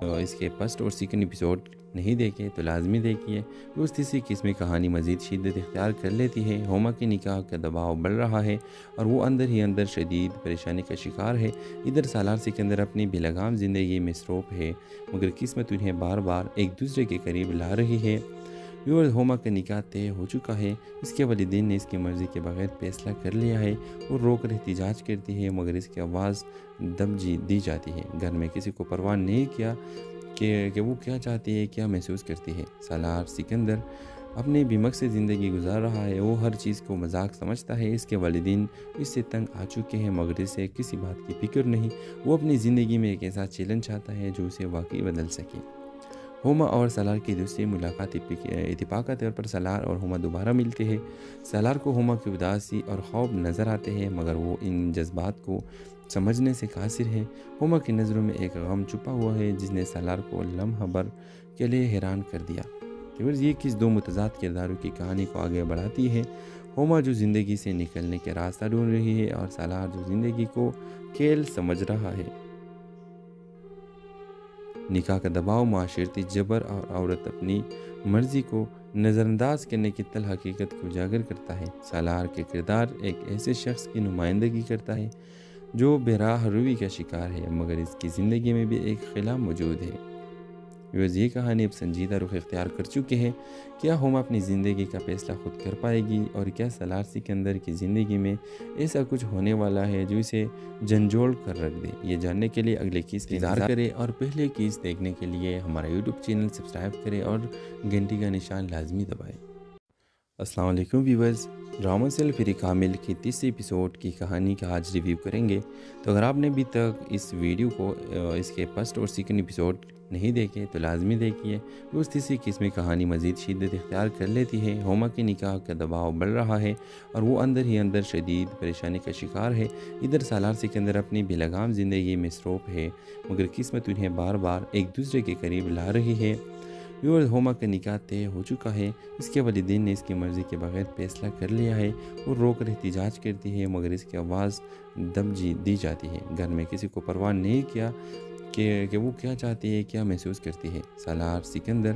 اس کے فرسٹ اور second episode نہیں دیکھے تو لازمی دیکھیے۔ اس تیسری قسم کہانی مزید شدت اختیار کر لیتی ہے۔ ہوما کے نکاح کا دباؤ بڑھ رہا ہے اور وہ اندر ہی اندر شدید پریشانی کا شکار ہے۔ ادھر سالار سکندر اپنی بے لگام زندگی میں مصروف ہے، مگر قسمت انہیں بار بار ایک دوسرے کے قریب لا رہی ہے۔ ہوما کا نکاح طے ہو چکا ہے۔ اس کے والدین نے اس کی مرضی کے بغیر فیصلہ کر لیا ہے اور رو کر احتجاج کرتی ہے، مگر اس کی آواز دب دی جاتی ہے۔ گھر میں کسی کو پرواہ نہیں کیا کہ وہ کیا چاہتی ہے، کیا محسوس کرتی ہے۔ سالار سکندر اپنے بے مقصد زندگی گزار رہا ہے، وہ ہر چیز کو مذاق سمجھتا ہے۔ اس کے والدین اس سے تنگ آ چکے ہیں، مگر اسے کسی بات کی فکر نہیں۔ وہ اپنی زندگی میں ایک ایسا چیلنج چاہتا ہے جو اسے واقعی بدل سکے۔ ہوما اور سالار کی دوسری ملاقات اتفاق کے طور پر سالار اور ہوما دوبارہ ملتے ہیں۔ سالار کو ہوما کی اداسی اور خوف نظر آتے ہیں، مگر وہ ان جذبات کو سمجھنے سے قاصر ہے۔ ہوما کی نظروں میں ایک غم چھپا ہوا ہے جس نے سالار کو لمحہ بھر کے لیے حیران کر دیا۔ یہ کس دو متضاد کرداروں کی کہانی کو آگے بڑھاتی ہے۔ ہوما جو زندگی سے نکلنے کے راستہ ڈھونڈ رہی ہے اور سالار جو زندگی کو کھیل سمجھ رہا ہے۔ نکاح کا دباؤ، معاشرتی جبر اور عورت اپنی مرضی کو نظر انداز کرنے کی تل حقیقت کو اجاگر کرتا ہے۔ سالار کے کردار ایک ایسے شخص کی نمائندگی کرتا ہے جو بے راہ روی کا شکار ہے، مگر اس کی زندگی میں بھی ایک خلا موجود ہے۔ یہ کہانی اب سنجیدہ رخ اختیار کر چکی ہے۔ کیا ہوما اپنی زندگی کا فیصلہ خود کر پائے گی، اور کیا سالار سکندر کی زندگی میں ایسا کچھ ہونے والا ہے جو اسے جھنجھوڑ کر رکھ دے؟ یہ جاننے کے لیے اگلے کیس انتظار کریں اور پہلے کیس دیکھنے کے لیے ہمارا یوٹیوب چینل سبسکرائب کریں اور گھنٹی کا نشان لازمی دبائیں۔ السلام علیکم ویورز، ڈرامہ سیل فری کامل کی تیسری ایپیسوڈ کی کہانی کا آج ریویو کریں گے۔ تو اگر آپ نے ابھی تک اس ویڈیو کو اس کے فرسٹ اور سیکنڈ ایپیسوڈ نہیں دیکھے تو لازمی دیکھیے۔ اس تیسری قسم کہانی مزید شدت اختیار کر لیتی ہے۔ ہوما کے نکاح کا دباؤ بڑھ رہا ہے اور وہ اندر ہی اندر شدید پریشانی کا شکار ہے۔ ادھر سالار سکندر اپنی بے لگام زندگی میں مصروف ہے، مگر قسمت انہیں بار بار ایک دوسرے کے قریب لا رہی ہے۔ ہوما کا نکاح طے ہو چکا ہے۔ اس کے والدین نے اس کی مرضی کے بغیر فیصلہ کر لیا ہے اور رو کر احتجاج کرتی ہے، مگر اس کی آواز دب دی جاتی ہے۔ گھر میں کسی کو پرواہ نہیں کیا کہ وہ کیا چاہتی ہے، کیا محسوس کرتی ہے۔ سالار سکندر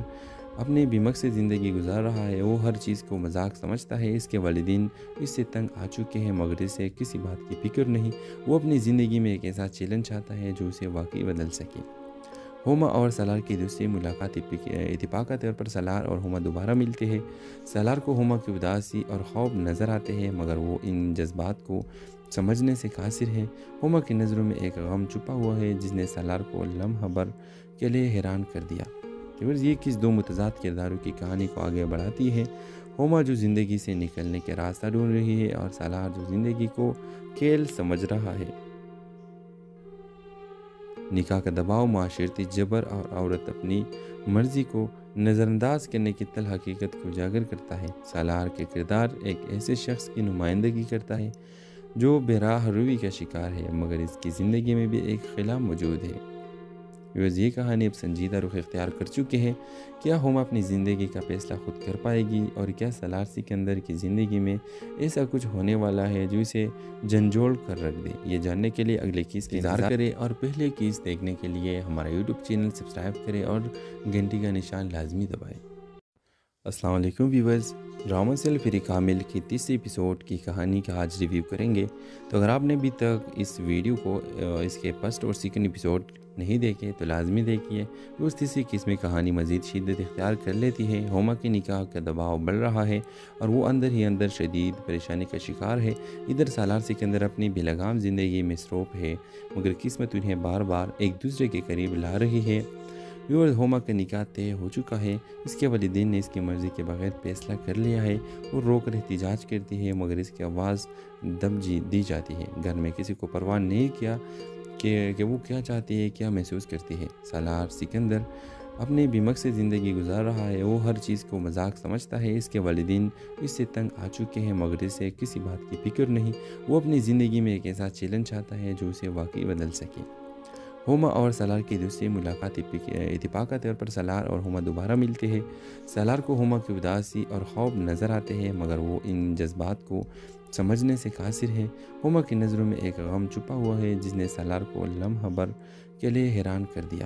اپنے بے مقصد زندگی گزار رہا ہے، وہ ہر چیز کو مذاق سمجھتا ہے۔ اس کے والدین اس سے تنگ آ چکے ہیں، مگر اسے کسی بات کی فکر نہیں۔ وہ اپنی زندگی میں ایک ایسا چیلنج چاہتا ہے جو اسے واقعی بدل سکے۔ ہوما اور سالار کی دوسری ملاقات اتفاق کے طور پر سالار اور ہوما دوبارہ ملتے ہیں۔ سالار کو ہوما کی اداسی اور خوف نظر آتے ہیں، مگر وہ ان جذبات کو سمجھنے سے قاصر ہے۔ ہوما کی نظروں میں ایک غم چھپا ہوا ہے جس نے سالار کو لمحہ بھر کے لیے حیران کر دیا۔ یہ کس دو متضاد کرداروں کی کہانی کو آگے بڑھاتی ہے۔ ہوما جو زندگی سے نکلنے کے راستہ ڈھونڈ رہی ہے اور سالار جو زندگی کو کھیل سمجھ رہا ہے۔ نکاح کا دباؤ، معاشرتی جبر اور عورت اپنی مرضی کو نظر انداز کرنے کی تل حقیقت کو اجاگر کرتا ہے۔ سالار کے کردار ایک ایسے شخص کی نمائندگی کرتا ہے جو بے راہ روی کا شکار ہے، مگر اس کی زندگی میں بھی ایک خلا موجود ہے۔ یہ کہانی اب سنجیدہ رخ اختیار کر چکی ہے۔ کیا ہوما اپنی زندگی کا فیصلہ خود کر پائے گی، اور کیا سالار سکندر کی زندگی میں ایسا کچھ ہونے والا ہے جو اسے جھنجھوڑ کر رکھ دے؟ یہ جاننے کے لیے اگلے کیس انتظار کریں اور پہلے کیس دیکھنے کے لیے ہمارا یوٹیوب چینل سبسکرائب کریں اور گھنٹی کا نشان لازمی دبائیں۔ السلام علیکم ویورز، ڈرامہ سیل فری کامل کی تیسری ایپیسوڈ کی کہانی کا آج ریویو کریں گے۔ تو اگر آپ نے ابھی تک اس ویڈیو کو اس کے فرسٹ اور سیکنڈ ایپیسوڈ نہیں دیکھے تو لازمی دیکھیے۔ اس تیسری قسم کہانی مزید شدت اختیار کر لیتی ہے۔ ہوما کے نکاح کا دباؤ بڑھ رہا ہے اور وہ اندر ہی اندر شدید پریشانی کا شکار ہے۔ ادھر سالار سکندر اپنی بے لگام زندگی میں مصروف ہے، مگر قسمت انہیں بار بار ایک دوسرے کے قریب لا رہی ہے۔ ہوما کا نکاح طے ہو چکا ہے۔ اس کے والدین نے اس کی مرضی کے بغیر فیصلہ کر لیا ہے اور رو کر احتجاج کرتی ہے، مگر اس کی آواز دب دی جاتی ہے۔ گھر میں کسی کو پرواہ نہیں کیا کہ وہ کیا چاہتی ہے، کیا محسوس کرتی ہے۔ سالار سکندر اپنے بے مقصد زندگی گزار رہا ہے، وہ ہر چیز کو مذاق سمجھتا ہے۔ اس کے والدین اس سے تنگ آ چکے ہیں، مگر اسے کسی بات کی فکر نہیں۔ وہ اپنی زندگی میں ایک ایسا چیلنج چاہتا ہے جو اسے واقعی بدل سکے۔ ہوما اور سالار کی دوسری ملاقات اتفاق کے طور پر سالار اور ہوما دوبارہ ملتے ہیں۔ سالار کو ہوما کی اداسی اور خوف نظر آتے ہیں، مگر وہ ان جذبات کو سمجھنے سے قاصر ہے۔ ہوما کی نظروں میں ایک غم چھپا ہوا ہے جس نے سالار کو لمحہ بھر کے لیے حیران کر دیا۔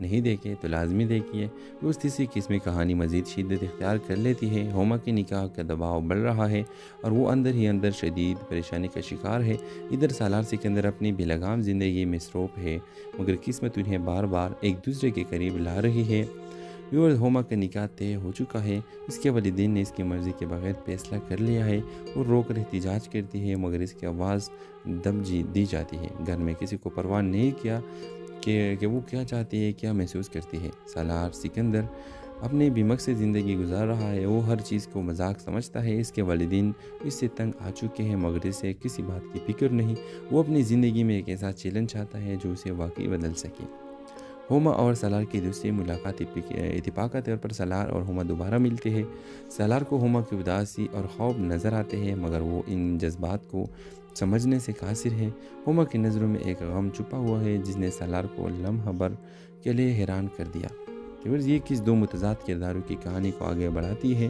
نہیں دیکھے تو لازمی دیکھیے۔ اس تیسری قسم کہانی مزید شدت اختیار کر لیتی ہے۔ ہوما کے نکاح کا دباؤ بڑھ رہا ہے اور وہ اندر ہی اندر شدید پریشانی کا شکار ہے۔ ادھر سالار سکندر اپنی بے لگام زندگی میں مصروف ہے، مگر قسمت انہیں بار بار ایک دوسرے کے قریب لا رہی ہے۔ ہوما کا نکاح طے ہو چکا ہے، اس کے والدین نے اس کی مرضی کے بغیر فیصلہ کر لیا ہے۔ وہ رو کر احتجاج کرتی ہے، مگر اس کی آواز دب دی جاتی ہے۔ گھر میں کسی کو پرواہ نہیں کیا کہ وہ کیا چاہتی ہے، کیا محسوس کرتی ہے۔ سالار سکندر اپنے بے مقصد زندگی گزار رہا ہے، وہ ہر چیز کو مذاق سمجھتا ہے۔ اس کے والدین اس سے تنگ آ چکے ہیں، مگر اسے کسی بات کی فکر نہیں۔ وہ اپنی زندگی میں ایک ایسا چیلنج چاہتا ہے جو اسے واقعی بدل سکے۔ ہوما اور سالار کی دوسری ملاقات اتفاق کے طور پر سالار اور ہوما دوبارہ ملتے ہیں۔ سالار کو ہوما کی اداسی اور خوف نظر آتے ہیں، مگر وہ ان جذبات کو سمجھنے سے قاصر ہے۔ ہوما کی نظروں میں ایک غم چھپا ہوا ہے جس نے سالار کو لمحہ بھر کے لیے حیران کر دیا۔ یہ کس دو متضاد کرداروں کی کہانی کو آگے بڑھاتی ہے۔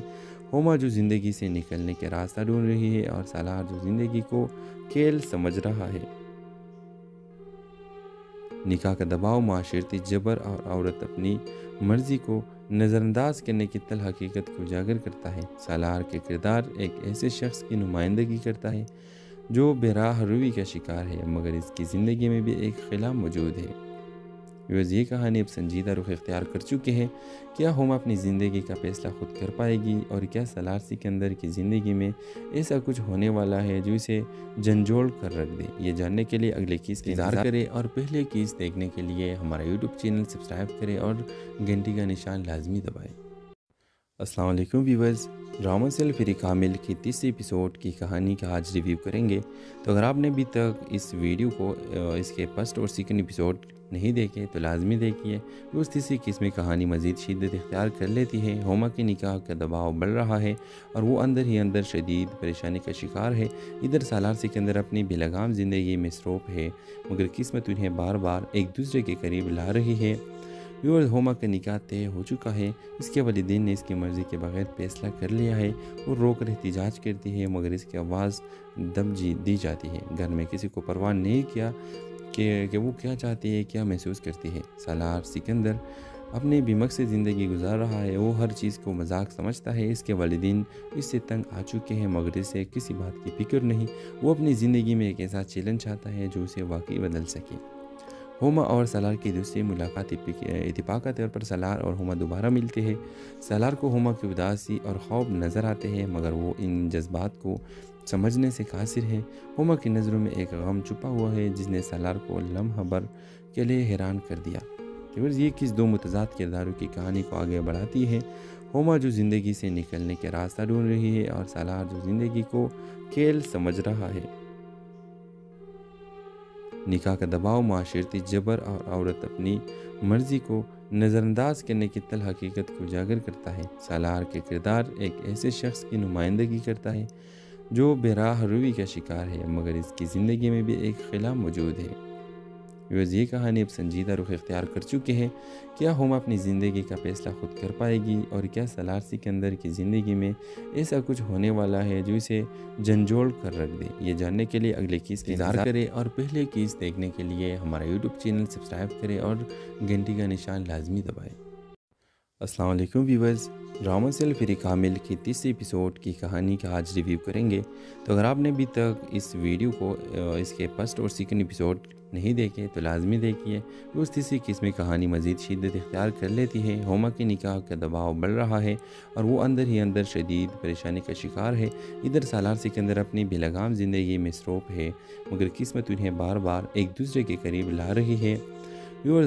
ہوما جو زندگی سے نکلنے کے راستہ ڈھونڈ رہی ہے اور سالار جو زندگی کو کھیل سمجھ رہا ہے۔ نکاح کا دباؤ، معاشرتی جبر اور عورت اپنی مرضی کو نظر انداز کرنے کی تلخ حقیقت کو اجاگر کرتا ہے۔ سالار کے کردار ایک ایسے شخص کی نمائندگی کرتا ہے جو بے راہ روی کا شکار ہے، مگر اس کی زندگی میں بھی ایک خلا موجود ہے۔ یہ کہانی اب سنجیدہ رخ اختیار کر چکے ہیں۔ کیا ہوما اپنی زندگی کا فیصلہ خود کر پائے گی، اور کیا سالار سکندر کی زندگی میں ایسا کچھ ہونے والا ہے جو اسے جھنجھوڑ کر رکھ دے؟ یہ جاننے کے لیے اگلے کیس کا انتظار کریں اور پہلے کیس دیکھنے کے لیے ہمارا یوٹیوب چینل سبسکرائب کریں اور گھنٹی کا نشان لازمی دبائیں۔ السلام علیکم ویورز، ڈرامہ سیل فری کامل کی تیسری ایپیسوڈ کی کہانی کا آج ریویو کریں گے۔ تو اگر آپ نے ابھی تک اس ویڈیو کو اس کے فرسٹ اور سیکنڈ ایپیسوڈ نہیں دیکھے تو لازمی دیکھیے۔ اس تیسری قسم کہانی مزید شدت اختیار کر لیتی ہے۔ ہوما کے نکاح کا دباؤ بڑھ رہا ہے اور وہ اندر ہی اندر شدید پریشانی کا شکار ہے۔ ادھر سالار سکندر اپنی بے لگام زندگی میں مصروف ہے، مگر قسمت انہیں بار بار ایک دوسرے کے قریب لا رہی ہے۔ ہوما کا نکاح طے ہو چکا ہے، اس کے والدین نے اس کی مرضی کے بغیر فیصلہ کر لیا ہے۔ وہ رو کر احتجاج کرتی ہے، مگر اس کی آواز دب دی جاتی ہے۔ گھر میں کسی کو پرواہ نہیں کیا کہ وہ کیا چاہتی ہے، کیا محسوس کرتی ہے۔ سالار سکندر اپنے بے مقصد زندگی گزار رہا ہے، وہ ہر چیز کو مذاق سمجھتا ہے۔ اس کے والدین اس سے تنگ آ چکے ہیں، مگر اسے کسی بات کی فکر نہیں۔ وہ اپنی زندگی میں ایک ایسا چیلنج چاہتا ہے جو اسے واقعی بدل سکے۔ ہوما اور سالار کی دوسری ملاقات اتفاق کے طور پر سالار اور ہوما دوبارہ ملتے ہیں۔ سالار کو ہوما کی اداسی اور خوف نظر آتے ہیں، مگر وہ ان جذبات کو سمجھنے سے قاصر ہے۔ ہوما کی نظروں میں ایک غم چھپا ہوا ہے جس نے سالار کو لمحہ بھر کے لیے حیران کر دیا۔ یہ کس دو متضاد کرداروں کی کہانی کو آگے بڑھاتی ہے۔ ہوما جو زندگی سے نکلنے کے راستہ ڈھونڈ رہی ہے اور سالار جو زندگی کو کھیل سمجھ رہا ہے۔ نکاح کا دباؤ، معاشرتی جبر اور عورت اپنی مرضی کو نظر انداز کرنے کی تلخ حقیقت کو اجاگر کرتا ہے۔ سالار کے کردار ایک ایسے شخص کی نمائندگی کرتا ہے جو بے راہ روی کا شکار ہے، مگر اس کی زندگی میں بھی ایک خلا موجود ہے۔ یہ کہانی اب سنجیدہ رخ اختیار کر چکے ہیں۔ کیا ہوما اپنی زندگی کا فیصلہ خود کر پائے گی، اور کیا سالار سکندر کی زندگی میں ایسا کچھ ہونے والا ہے جو اسے جھنجھوڑ کر رکھ دے؟ یہ جاننے کے لیے اگلے کیس کا انتظار کریں اور پہلے کیس دیکھنے کے لیے ہمارا یوٹیوب چینل سبسکرائب کریں اور گھنٹی کا نشان لازمی دبائیں۔ السلام علیکم ویورز، ڈرامہ سیل فری کامل کی تیسری ایپیسوڈ کی کہانی کا آج ریویو کریں گے۔ تو اگر آپ نے ابھی تک اس ویڈیو کو اس کے فرسٹ اور سیکنڈ ایپیسوڈ نہیں دیکھے تو لازمی دیکھیے۔ اس تیسری قسم کہانی مزید شدت اختیار کر لیتی ہے۔ ہوما کے نکاح کا دباؤ بڑھ رہا ہے اور وہ اندر ہی اندر شدید پریشانی کا شکار ہے۔ ادھر سالار سکندر اپنی بے لگام زندگی میں مصروف ہے، مگر قسمت انہیں بار بار ایک دوسرے کے قریب لا رہی ہے۔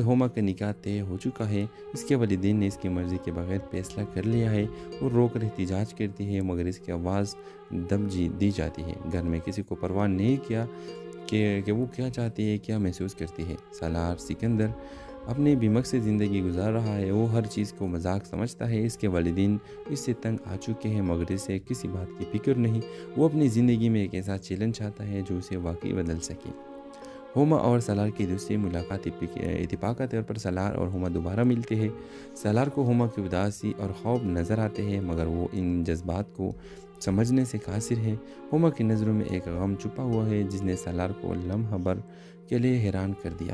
ہوما کا نکاح طے ہو چکا ہے، اس کے والدین نے اس کی مرضی کے بغیر فیصلہ کر لیا ہے۔ وہ رو کر احتجاج کرتی ہے، مگر اس کی آواز دب دی جاتی ہے۔ گھر میں کسی کو پرواہ نہیں کیا کہ وہ کیا چاہتی ہے، کیا محسوس کرتی ہے۔ سالار سکندر اپنے بے مقصد زندگی گزار رہا ہے، وہ ہر چیز کو مذاق سمجھتا ہے۔ اس کے والدین اس سے تنگ آ چکے ہیں، مگر اسے کسی بات کی فکر نہیں۔ وہ اپنی زندگی میں ایک ایسا چیلنج چاہتا ہے جو اسے واقعی بدل سکے۔ ہوما اور سالار کی دوسری ملاقات اتفاق کے طور پر سالار اور ہوما دوبارہ ملتے ہیں۔ سالار کو ہوما کی اداسی اور خوف نظر آتے ہیں، مگر وہ ان جذبات کو سمجھنے سے قاصر ہے۔ ہوما کی نظروں میں ایک غم چھپا ہوا ہے جس نے سالار کو لمحہ بھر کے لیے حیران کر دیا۔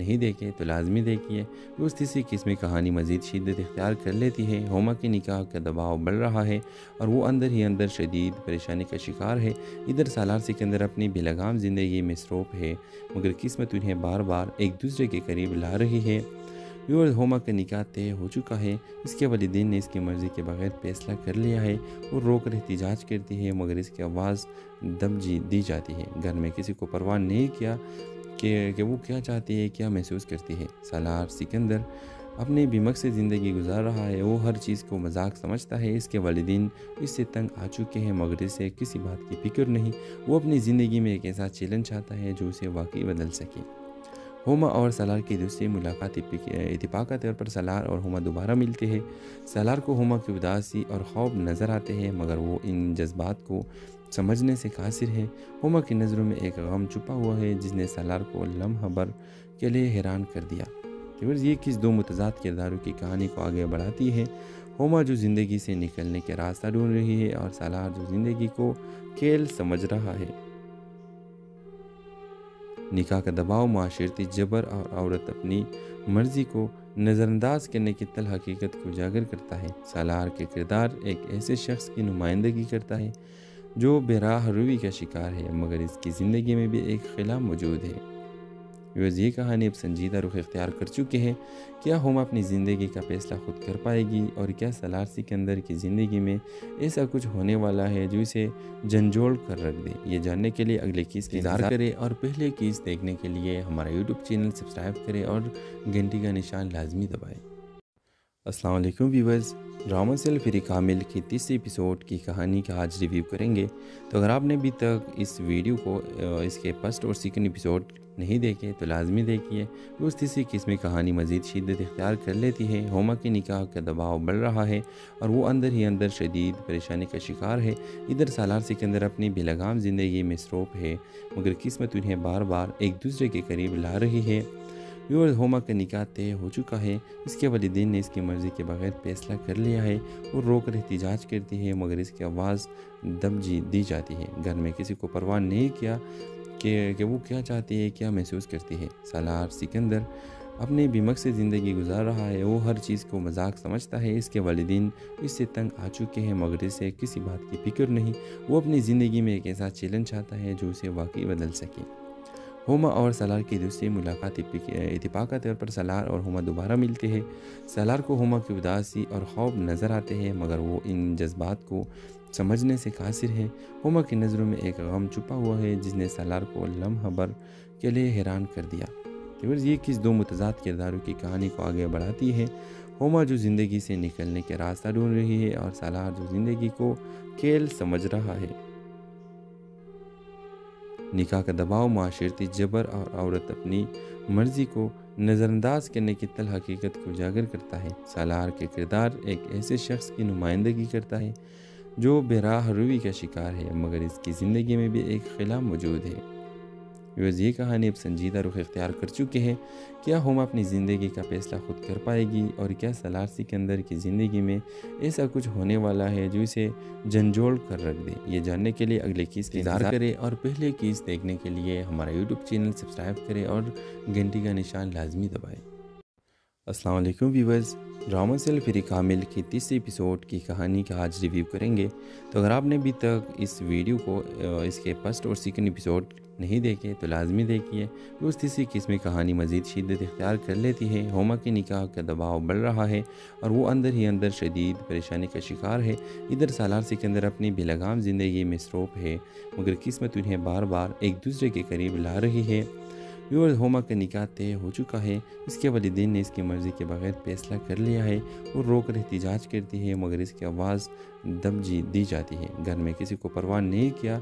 نہیں دیکھے تو لازمی دیکھیے۔ اس تیسری قسم کی کہانی مزید شدت اختیار کر لیتی ہے۔ ہما کے نکاح کا دباؤ بڑھ رہا ہے اور وہ اندر ہی اندر شدید پریشانی کا شکار ہے۔ ادھر سالار سکندر اپنی بے لگام زندگی میں مصروف ہے، مگر قسمت انہیں بار بار ایک دوسرے کے قریب لا رہی ہے۔ ہما کا نکاح طے ہو چکا ہے، اس کے والدین نے اس کی مرضی کے بغیر فیصلہ کر لیا ہے۔ وہ رو کر احتجاج کرتی ہے، مگر اس کی آواز دب دی جاتی ہے۔ گھر میں کسی کو پرواہ نہیں کیا کہ وہ کیا چاہتی ہے، کیا محسوس کرتی ہے۔ سالار سکندر اپنی بے مقصد زندگی گزار رہا ہے، وہ ہر چیز کو مذاق سمجھتا ہے۔ اس کے والدین اس سے تنگ آ چکے ہیں، مگر اسے کسی بات کی فکر نہیں۔ وہ اپنی زندگی میں ایک ایسا چیلنج چاہتا ہے جو اسے واقعی بدل سکے۔ ہما اور سالار کی دوسری ملاقات اتفاق کے طور پر سالار اور ہما دوبارہ ملتے ہیں۔ سالار کو ہما کی اداسی اور خوف نظر آتے ہیں، مگر وہ ان جذبات کو سمجھنے سے قاصر ہے۔ ہما کی نظروں میں ایک غم چھپا ہوا ہے جس نے سالار کو لمحہ بھر کے لیے حیران کر دیا۔ یہ کس دو متضاد کرداروں کی کہانی کو آگے بڑھاتی ہے۔ ہما جو زندگی سے نکلنے کے راستہ ڈھونڈ رہی ہے اور سالار جو زندگی کو کھیل سمجھ رہا ہے۔ نکاح کا دباؤ، معاشرتی جبر اور عورت اپنی مرضی کو نظر انداز کرنے کی تلخ حقیقت کو اجاگر کرتا ہے۔ سالار کے کردار ایک ایسے شخص کی نمائندگی کرتا ہے جو بے راہ روی کا شکار ہے، مگر اس کی زندگی میں بھی ایک خلا موجود ہے۔ یہ کہانی اب سنجیدہ رخ اختیار کر چکے ہیں۔ کیا ہما اپنی زندگی کا فیصلہ خود کر پائے گی، اور کیا سالار سکندر کی زندگی میں ایسا کچھ ہونے والا ہے جو اسے جھنجھوڑ کر رکھ دے؟ یہ جاننے کے لیے اگلے کیس کا انتظار کریں، اور پہلے کیس دیکھنے کے لیے ہمارا یوٹیوب چینل سبسکرائب کریں اور گھنٹی کا نشان لازمی دبائیں۔ السلام علیکم ویورز، ڈرامہ سیل فری کامل کی تیسری ایپیسوڈ کی کہانی کا آج ریویو کریں گے۔ تو اگر آپ نے ابھی تک اس ویڈیو کو اس کے فرسٹ اور سیکنڈ ایپیسوڈ نہیں دیکھے تو لازمی دیکھیے۔ اس تیسری قسم کی کہانی مزید شدت اختیار کر لیتی ہے۔ ہما کے نکاح کا دباؤ بڑھ رہا ہے اور وہ اندر ہی اندر شدید پریشانی کا شکار ہے۔ ادھر سالار سکندر اپنی بے لگام زندگی میں مصروف ہے، مگر قسمت انہیں بار بار ایک دوسرے کے قریب لا رہی ہے۔ ہما کا نکاح طے ہو چکا ہے، اس کے والدین نے اس کی مرضی کے بغیر فیصلہ کر لیا ہے۔ وہ رو کر احتجاج کرتی ہے، مگر اس کی آواز دب دی جاتی ہے۔ گھر میں کسی کو پرواہ نہیں کیا کہ وہ کیا چاہتی ہے، کیا محسوس کرتی ہے۔ سالار سکندر اپنی بے مقصد زندگی گزار رہا ہے، وہ ہر چیز کو مذاق سمجھتا ہے۔ اس کے والدین اس سے تنگ آ چکے ہیں، مگر اسے کسی بات کی فکر نہیں۔ وہ اپنی زندگی میں ایک ایسا چیلنج چاہتا ہے جو اسے واقعی بدل سکے۔ ہما اور سالار کی دوسری ملاقات اتفاق کے طور پر سالار اور ہما دوبارہ ملتے ہیں۔ سالار کو ہما کی اداسی اور خوف نظر آتے ہیں، مگر وہ ان جذبات کو سمجھنے سے قاصر ہے۔ ہما کی نظروں میں ایک غم چھپا ہوا ہے جس نے سالار کو لمحہ بھر کے لیے حیران کر دیا۔ یہ کس دو متضاد کرداروں کی کہانی کو آگے بڑھاتی ہے۔ ہما جو زندگی سے نکلنے کے راستہ ڈھونڈ رہی ہے اور سالار جو زندگی کو کھیل سمجھ رہا ہے۔ نکاح کا دباؤ، معاشرتی جبر اور عورت اپنی مرضی کو نظر انداز کرنے کی تلخ حقیقت کو اجاگر کرتا ہے۔ سالار کے کردار ایک ایسے شخص کی نمائندگی کرتا ہے جو بے راہ روی کا شکار ہے، مگر اس کی زندگی میں بھی ایک خلا موجود ہے۔ یہ کہانی اب سنجیدہ رخ اختیار کر چکے ہیں۔ کیا ہما اپنی زندگی کا فیصلہ خود کر پائے گی، اور کیا سالار سکندر کی زندگی میں ایسا کچھ ہونے والا ہے جو اسے جھنجھوڑ کر رکھ دے؟ یہ جاننے کے لیے اگلے کیس کا انتظار کریں، اور پہلے کیس دیکھنے کے لیے ہمارا یوٹیوب چینل سبسکرائب کریں اور گھنٹی کا نشان لازمی دبائیں۔ السلام علیکم ویورز، ڈرامہ سیل فری کامل کی تیسری ایپیسوڈ کی کہانی کا آج ریویو کریں گے۔ تو اگر آپ نے ابھی تک اس ویڈیو کو اس کے فرسٹ اور سیکنڈ ایپیسوڈ نہیں دیکھے تو لازمی دیکھیے۔ اس تیسری قسم کی کہانی مزید شدت اختیار کر لیتی ہے۔ ہما کے نکاح کا دباؤ بڑھ رہا ہے اور وہ اندر ہی اندر شدید پریشانی کا شکار ہے۔ ادھر سالار سکندر اپنی بے لگام زندگی میں مصروف ہے، مگر قسمت انہیں بار بار ایک دوسرے کے قریب لا رہی ہے۔ ہما کا نکاح طے ہو چکا ہے، اس کے والدین نے اس کی مرضی کے بغیر فیصلہ کر لیا ہے۔ وہ رو کر احتجاج کرتی ہے، مگر اس کی آواز دب دی جاتی ہے۔ گھر میں کسی کو پرواہ نہیں کیا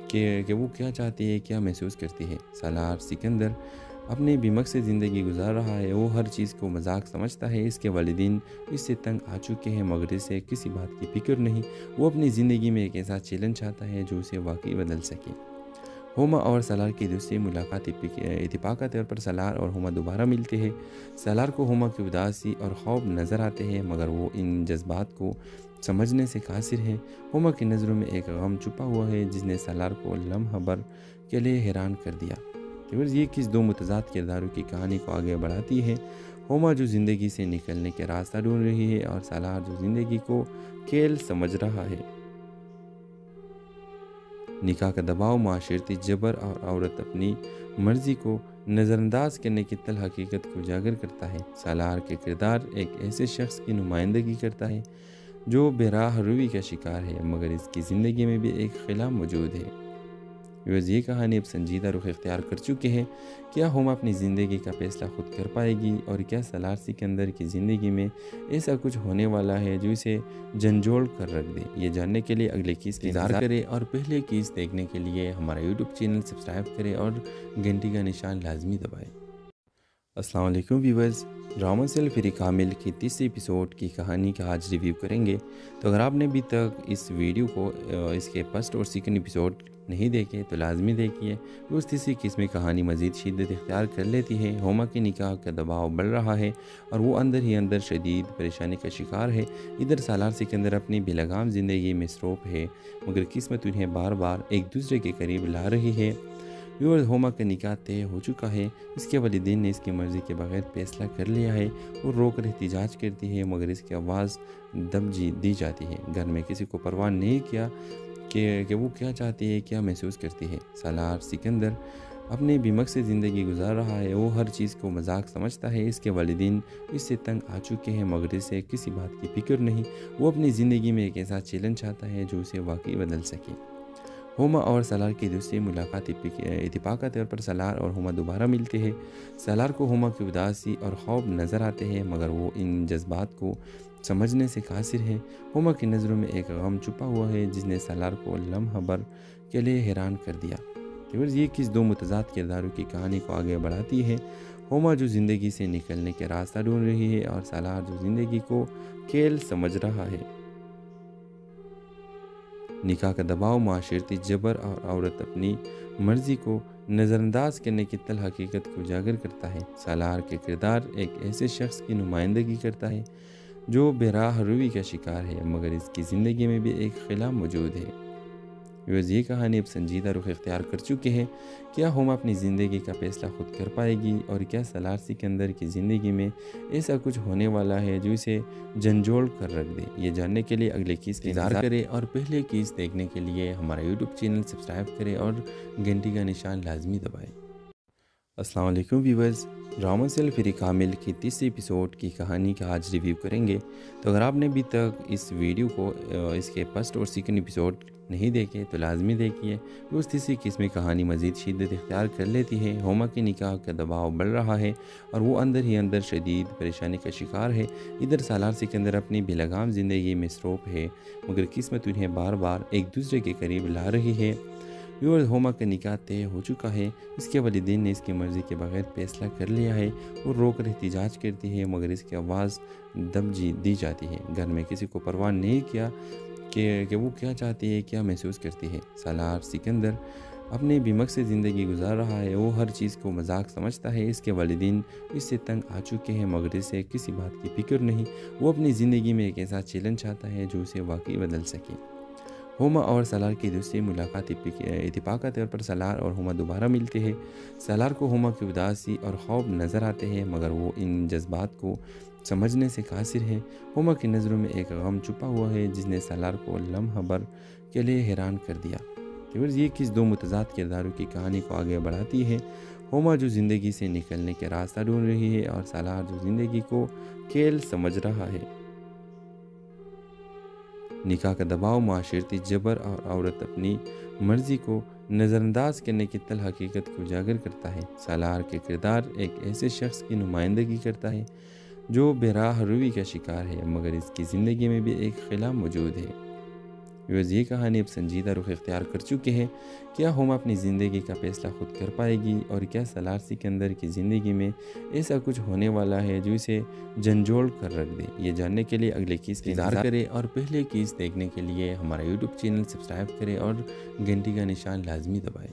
کہ وہ کیا چاہتی ہے، کیا محسوس کرتی ہے۔ سالار سکندر اپنی بے مقصد زندگی گزار رہا ہے، وہ ہر چیز کو مذاق سمجھتا ہے۔ اس کے والدین اس سے تنگ آ چکے ہیں، مگر اسے کسی بات کی فکر نہیں۔ وہ اپنی زندگی میں ایک ایسا چیلنج چاہتا ہے جو اسے واقعی بدل سکے۔ ہما اور سالار کی دوسری ملاقات اتفاق کے طور پر سالار اور ہما دوبارہ ملتے ہیں۔ سالار کو ہما کی اداسی اور خوف نظر آتے ہیں، مگر وہ ان جذبات کو سمجھنے سے قاصر ہے۔ ہما کی نظروں میں ایک غم چھپا ہوا ہے جس نے سالار کو لمحہ بھر کے لیے حیران کر دیا۔ یہ کس دو متضاد کرداروں کی کہانی کو آگے بڑھاتی ہے۔ ہوما جو زندگی سے نکلنے کے راستہ ڈھونڈ رہی ہے اور سالار جو زندگی کو کھیل سمجھ رہا ہے۔ نکاح کا دباؤ، معاشرتی جبر اور عورت اپنی مرضی کو نظر انداز کرنے کی تلخ حقیقت کو اجاگر کرتا ہے۔ سالار کے کردار ایک ایسے شخص کی نمائندگی کرتا ہے جو بے راہ روی کا شکار ہے، مگر اس کی زندگی میں بھی ایک خلا موجود ہے۔ یہ کہانی اب سنجیدہ رخ اختیار کر چکے ہیں۔ کیا ہوما اپنی زندگی کا فیصلہ خود کر پائے گی، اور کیا سالار سکندر کی زندگی میں ایسا کچھ ہونے والا ہے جو اسے جھنجھوڑ کر رکھ دے؟ یہ جاننے کے لیے اگلے کیس کا انتظار کریں، اور پہلے کیس دیکھنے کے لیے ہمارا یوٹیوب چینل سبسکرائب کریں اور گھنٹی کا نشان لازمی دبائیں۔ السلام علیکم ویورز، ڈرامہ سیل فری کامل کی تیسری ایپیسوڈ کی کہانی کا آج ریویو کریں گے۔ تو اگر آپ نے ابھی تک اس ویڈیو کو اس کے فرسٹ اور سیکنڈ ایپیسوڈ نہیں دیکھے تو لازمی دیکھیے۔ اس تیسری قسم کہانی مزید شدت اختیار کر لیتی ہے۔ ہوما کے نکاح کا دباؤ بڑھ رہا ہے اور وہ اندر ہی اندر شدید پریشانی کا شکار ہے۔ ادھر سالار سکندر اپنی بے لگام زندگی میں مصروف ہے، مگر قسمت انہیں بار بار ایک دوسرے کے قریب لا رہی ہے۔ ہوما کا نکاح طے ہو چکا ہے۔ اس کے والدین نے اس کی مرضی کے بغیر فیصلہ کر لیا ہے۔ وہ رو کر احتجاج کرتی ہے، مگر اس کی آواز دب دی جاتی ہے۔ گھر میں کسی کو پرواہ نہیں کیا کہ وہ کیا چاہتی ہے، کیا محسوس کرتی ہے۔ سالار سکندر اپنی بے مقصد زندگی گزار رہا ہے۔ وہ ہر چیز کو مذاق سمجھتا ہے۔ اس کے والدین اس سے تنگ آ چکے ہیں، مگر اسے کسی بات کی فکر نہیں۔ وہ اپنی زندگی میں ایک ایسا چیلنج چاہتا ہے جو اسے واقعی بدل سکے۔ ہوما اور سالار کی دوسری ملاقات اتفاق کے طور پر سالار اور ہوما دوبارہ ملتے ہیں۔ سالار کو ہوما کی اداسی اور خوف نظر آتے ہیں، مگر وہ ان جذبات کو سمجھنے سے قاصر ہے۔ ہوما کی نظروں میں ایک غم چھپا ہوا ہے جس نے سالار کو لمحہ بھر کے لیے حیران کر دیا۔ یہ کس دو متضاد کرداروں کی کہانی کو آگے بڑھاتی ہے۔ ہوما جو زندگی سے نکلنے کے راستہ ڈھونڈ رہی ہے اور سالار جو زندگی کو کھیل سمجھ رہا ہے۔ نکاح کا دباؤ، معاشرتی جبر اور عورت اپنی مرضی کو نظر انداز کرنے کی تلخ حقیقت کو اجاگر کرتا ہے۔ سالار کے کردار ایک ایسے شخص کی نمائندگی کرتا ہے جو بے راہ روی کا شکار ہے، مگر اس کی زندگی میں بھی ایک خلا موجود ہے۔ یہ کہانی اب سنجیدہ رخ اختیار کر چکے ہیں۔ کیا ہوما اپنی زندگی کا فیصلہ خود کر پائے گی، اور کیا سالار سکندر کی زندگی میں ایسا کچھ ہونے والا ہے جو اسے جھنجھوڑ کر رکھ دے؟ یہ جاننے کے لیے اگلے کیس کا انتظار کریں، اور پہلے کیس دیکھنے کے لیے ہمارا یوٹیوب چینل سبسکرائب کریں اور گھنٹی کا نشان لازمی دبائیں۔ السلام علیکم ویورز، ڈرامہ سیل فری کامل کی تیسری ایپیسوڈ کی کہانی کا آج ریویو کریں گے۔ تو اگر آپ نے ابھی تک اس ویڈیو کو اس کے فرسٹ اور سیکنڈ ایپیسوڈ نہیں دیکھے تو لازمی دیکھیے۔ اس تیسری قسم کہانی مزید شدت اختیار کر لیتی ہے۔ ہوما کے نکاح کا دباؤ بڑھ رہا ہے اور وہ اندر ہی اندر شدید پریشانی کا شکار ہے۔ ادھر سالار سکندر اپنی بے لگام زندگی میں مصروف ہے، مگر قسمت انہیں بار بار ایک دوسرے کے قریب لا رہی ہے۔ ہوما کا نکاح طے ہو چکا ہے۔ اس کے والدین نے اس کی مرضی کے بغیر فیصلہ کر لیا ہے۔ وہ رو کر احتجاج کرتی ہے، مگر اس کی آواز دب دی جاتی ہے۔ گھر میں کسی کو پرواہ نہیں کیا کہ وہ کیا چاہتی ہے، کیا محسوس کرتی ہے۔ سالار سکندر اپنی بے مقصد زندگی گزار رہا ہے۔ وہ ہر چیز کو مذاق سمجھتا ہے۔ اس کے والدین اس سے تنگ آ چکے ہیں، مگر اسے کسی بات کی فکر نہیں۔ وہ اپنی زندگی میں ایک ایسا چیلنج چاہتا ہے جو اسے واقعی بدل سکے۔ ہوما اور سالار کی دوسری ملاقات اتفاق کے طور پر سالار اور ہوما دوبارہ ملتے ہیں۔ سالار کو ہوما کی اداسی اور خوف نظر آتے ہیں، مگر وہ ان جذبات کو سمجھنے سے قاصر ہے۔ ہوما کی نظروں میں ایک غم چھپا ہوا ہے جس نے سالار کو لمحہ بھر کے لیے حیران کر دیا۔ یہ کس دو متضاد کرداروں کی کہانی کو آگے بڑھاتی ہے۔ ہوما جو زندگی سے نکلنے کے راستہ ڈھونڈ رہی ہے اور سالار جو زندگی کو کھیل سمجھ رہا ہے۔ نکاح کا دباؤ، معاشرتی جبر اور عورت اپنی مرضی کو نظر انداز کرنے کی تلخ حقیقت کو اجاگر کرتا ہے۔ سالار کے کردار ایک ایسے شخص کی نمائندگی کرتا ہے جو بے راہ روی کا شکار ہے، مگر اس کی زندگی میں بھی ایک خلا موجود ہے۔ یہ کہانی اب سنجیدہ رخ اختیار کر چکے ہیں۔ کیا ہوما اپنی زندگی کا فیصلہ خود کر پائے گی، اور کیا سالار سکندر کی زندگی میں ایسا کچھ ہونے والا ہے جو اسے جھنجھوڑ کر رکھ دے؟ یہ جاننے کے لیے اگلے کیس کا انتظار کریں، اور پہلے کیس دیکھنے کے لیے ہمارا یوٹیوب چینل سبسکرائب کریں اور گھنٹی کا نشان لازمی دبائیں۔